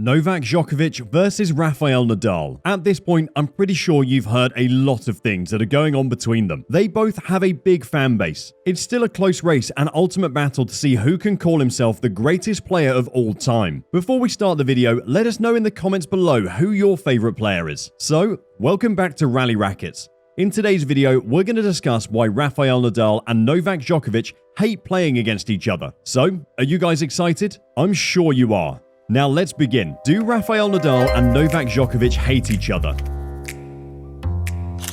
Novak Djokovic versus Rafael Nadal. At this point, I'm pretty sure you've heard a lot of things that are going on between them. They both have a big fan base. It's still a close race and ultimate battle to see who can call himself the greatest player of all time. Before we start the video, let us know in the comments below who your favorite player is. So, welcome back to Rally Rackets. In today's video, we're going to discuss why Rafael Nadal and Novak Djokovic hate playing against each other. So, are you guys excited? I'm sure you are. Now let's begin. Do Rafael Nadal and Novak Djokovic hate each other?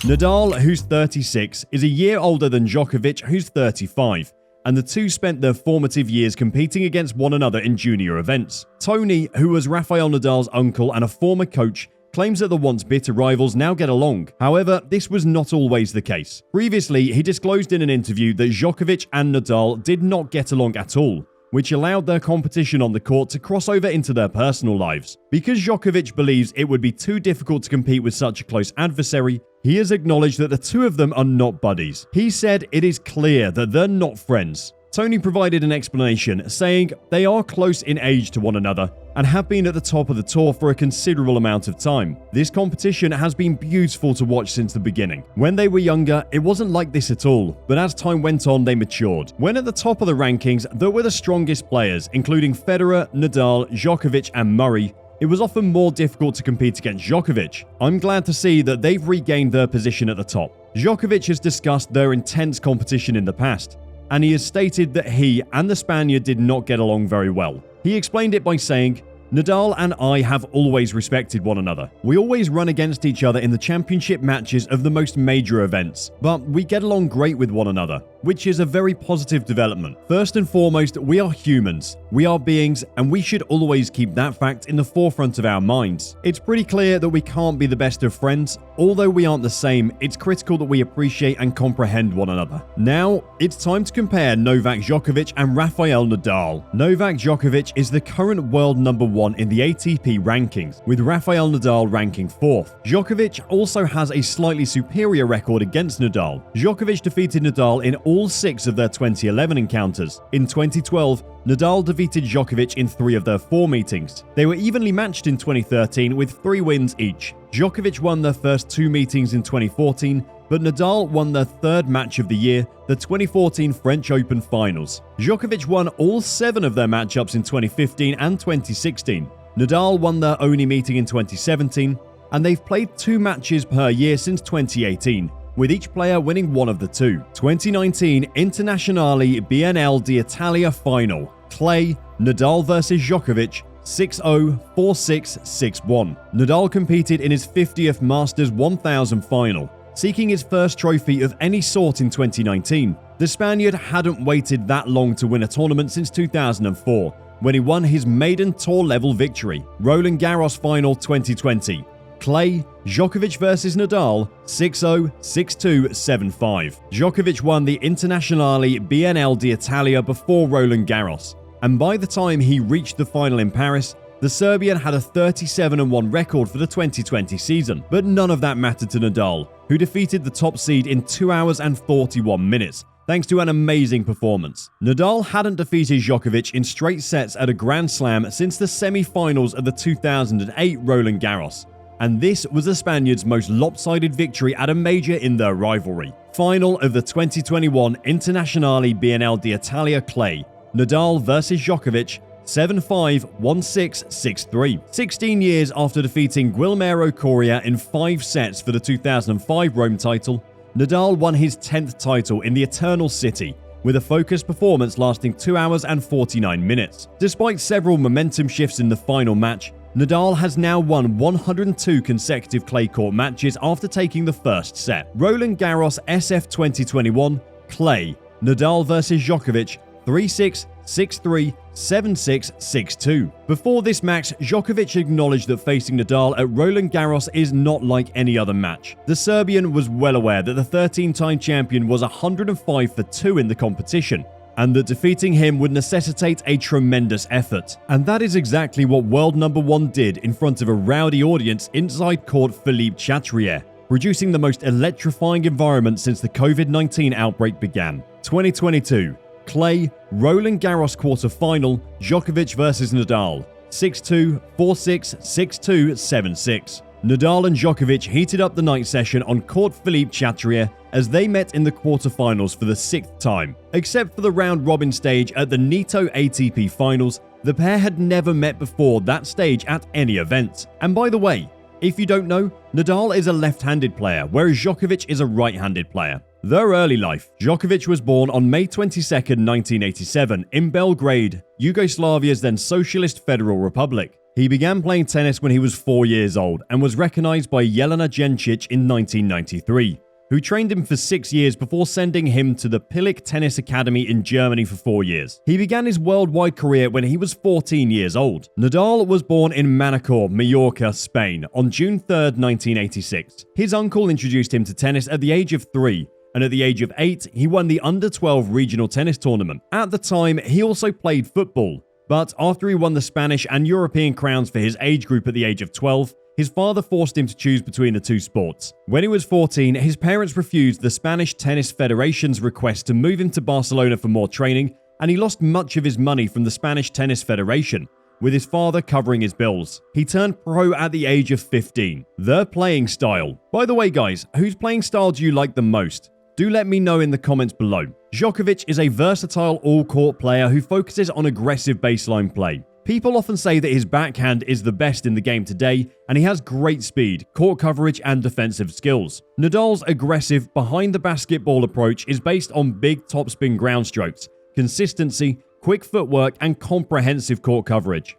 Nadal, who's 36, is a year older than Djokovic, who's 35, and the two spent their formative years competing against one another in junior events. Tony, who was Rafael Nadal's uncle and a former coach, claims that the once bitter rivals now get along. However, this was not always the case. Previously, he disclosed in an interview that Djokovic and Nadal did not get along at all, which allowed their competition on the court to cross over into their personal lives. Because Djokovic believes it would be too difficult to compete with such a close adversary, he has acknowledged that the two of them are not buddies. He said it is clear that they're not friends. Tony provided an explanation, saying they are close in age to one another and have been at the top of the tour for a considerable amount of time. This competition has been beautiful to watch since the beginning. When they were younger, it wasn't like this at all, but as time went on, they matured. When at the top of the rankings, they were the strongest players, including Federer, Nadal, Djokovic, and Murray. It was often more difficult to compete against Djokovic. I'm glad to see that they've regained their position at the top. Djokovic has discussed their intense competition in the past, and he has stated that he and the Spaniard did not get along very well. He explained it by saying, "Nadal and I have always respected one another. We always run against each other in the championship matches of the most major events, but we get along great with one another, which is a very positive development. First and foremost, we are humans. We are beings, and we should always keep that fact in the forefront of our minds. It's pretty clear that we can't be the best of friends. Although we aren't the same, it's critical that we appreciate and comprehend one another." Now, it's time to compare Novak Djokovic and Rafael Nadal. Novak Djokovic is the current world number one in the ATP rankings, with Rafael Nadal ranking 4th. Djokovic also has a slightly superior record against Nadal. Djokovic defeated Nadal in all 6 of their 2011 encounters. In 2012, Nadal defeated Djokovic in 3 of their 4 meetings. They were evenly matched in 2013 with 3 wins each. Djokovic won their first 2 meetings in 2014, but Nadal won their 3rd match of the year, the 2014 French Open Finals. Djokovic won all 7 of their matchups in 2015 and 2016. Nadal won their only meeting in 2017, and they've played 2 matches per year since 2018, with each player winning one of the 2. 2019 Internazionale BNL d'Italia Final. Clay, Nadal vs Djokovic, 6-0, 4-6, 6-1. Nadal competed in his 50th Masters 1000 final, seeking his first trophy of any sort in 2019. The Spaniard hadn't waited that long to win a tournament since 2004, when he won his maiden tour-level victory. Roland Garros Final 2020. Clay, Djokovic vs Nadal, 6-0, 6-2, 7-5. Djokovic won the Internazionale BNL d'Italia before Roland Garros, and by the time he reached the final in Paris, the Serbian had a 37-1 record for the 2020 season. But none of that mattered to Nadal, who defeated the top seed in 2 hours and 41 minutes, thanks to an amazing performance. Nadal hadn't defeated Djokovic in straight sets at a Grand Slam since the semi-finals of the 2008 Roland Garros, and this was the Spaniard's most lopsided victory at a major in their rivalry. Final of the 2021 Internazionale BNL d'Italia Clay. Nadal vs Djokovic, 7-5, 1-6, 6-3. 16 years after defeating Guillermo Coria in 5 sets for the 2005 Rome title, Nadal won his 10th title in the Eternal City, with a focused performance lasting 2 hours and 49 minutes. Despite several momentum shifts in the final match, Nadal has now won 102 consecutive clay court matches after taking the first set. Roland Garros SF 2021, Clay, Nadal vs Djokovic, 3-6, 6-3, 7-6, 6-2. Before this match, Djokovic acknowledged that facing Nadal at Roland Garros is not like any other match. The Serbian was well aware that the 13-time champion was 105 for 2 in the competition, and that defeating him would necessitate a tremendous effort. And that is exactly what world number 1 did in front of a rowdy audience inside court Philippe Chatrier, producing the most electrifying environment since the COVID-19 outbreak began. 2022. Clay, Roland Garros quarter-final, Djokovic vs Nadal. 6-2, 4-6, 6-2, 7-6. Nadal and Djokovic heated up the night session on Court Philippe Chatrier as they met in the quarterfinals for the 6th time. Except for the round-robin stage at the Nitto ATP Finals, the pair had never met before that stage at any event. And by the way, if you don't know, Nadal is a left-handed player, whereas Djokovic is a right-handed player. Their early life: Djokovic was born on May 22, 1987, in Belgrade, Yugoslavia's then Socialist Federal Republic. He began playing tennis when he was 4 years old and was recognized by Jelena Jencic in 1993, who trained him for 6 years before sending him to the Pilik Tennis Academy in Germany for 4 years. He began his worldwide career when he was 14 years old. Nadal was born in Manacor, Mallorca, Spain, on June 3, 1986. His uncle introduced him to tennis at the age of 3, and at the age of 8, he won the Under-12 regional tennis tournament. At the time, he also played football, but after he won the Spanish and European crowns for his age group at the age of 12, his father forced him to choose between the two sports. When he was 14, his parents refused the Spanish Tennis Federation's request to move him to Barcelona for more training, and he lost much of his money from the Spanish Tennis Federation, with his father covering his bills. He turned pro at the age of 15. Their playing style. By the way, guys, whose playing style do you like the most? Do let me know in the comments below. Djokovic is a versatile all-court player who focuses on aggressive baseline play. People often say that his backhand is the best in the game today, and he has great speed, court coverage, and defensive skills. Nadal's aggressive, behind-the-basketball approach is based on big topspin ground strokes, consistency, quick footwork, and comprehensive court coverage.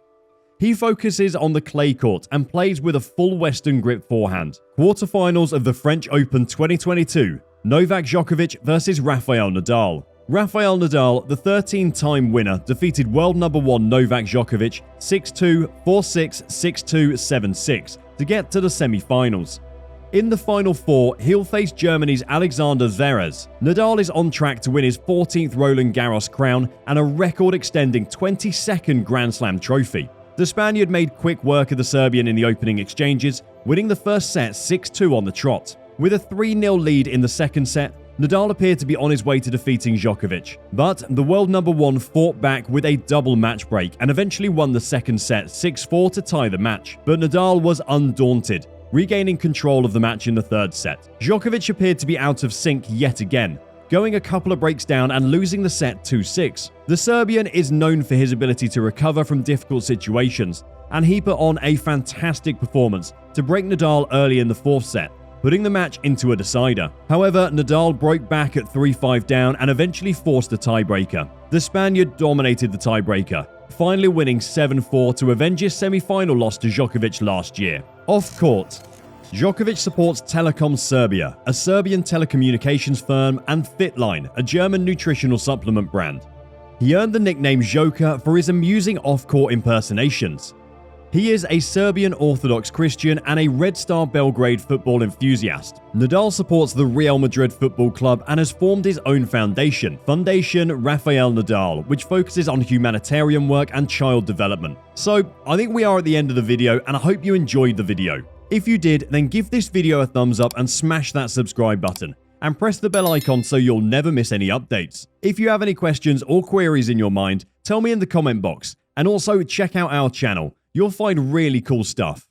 He focuses on the clay court and plays with a full Western grip forehand. Quarterfinals of the French Open 2022. Novak Djokovic versus Rafael Nadal. Rafael Nadal, the 13-time winner, defeated world number 1 Novak Djokovic 6-2, 4-6, 6-2, 7-6 to get to the semi-finals. In the final 4, he'll face Germany's Alexander Zverev. Nadal is on track to win his 14th Roland Garros crown and a record-extending 22nd Grand Slam trophy. The Spaniard made quick work of the Serbian in the opening exchanges, winning the first set 6-2 on the trot. With a 3-0 lead in the second set, Nadal appeared to be on his way to defeating Djokovic, but the world number 1 fought back with a double match break and eventually won the second set 6-4 to tie the match. But Nadal was undaunted, regaining control of the match in the third set. Djokovic appeared to be out of sync yet again, going a couple of breaks down and losing the set 2-6. The Serbian is known for his ability to recover from difficult situations, and he put on a fantastic performance to break Nadal early in the fourth set, putting the match into a decider. However, Nadal broke back at 3-5 down and eventually forced a tiebreaker. The Spaniard dominated the tiebreaker, finally winning 7-4 to avenge his semi-final loss to Djokovic last year. Off court, Djokovic supports Telekom Serbia, a Serbian telecommunications firm, and Fitline, a German nutritional supplement brand. He earned the nickname Joker for his amusing off-court impersonations. He is a Serbian Orthodox Christian and a Red Star Belgrade football enthusiast. Nadal supports the Real Madrid Football Club and has formed his own foundation, Foundation Rafael Nadal, which focuses on humanitarian work and child development. So, I think we are at the end of the video, and I hope you enjoyed the video. If you did, then give this video a thumbs up and smash that subscribe button, and press the bell icon so you'll never miss any updates. If you have any questions or queries in your mind, tell me in the comment box, and also check out our channel. You'll find really cool stuff.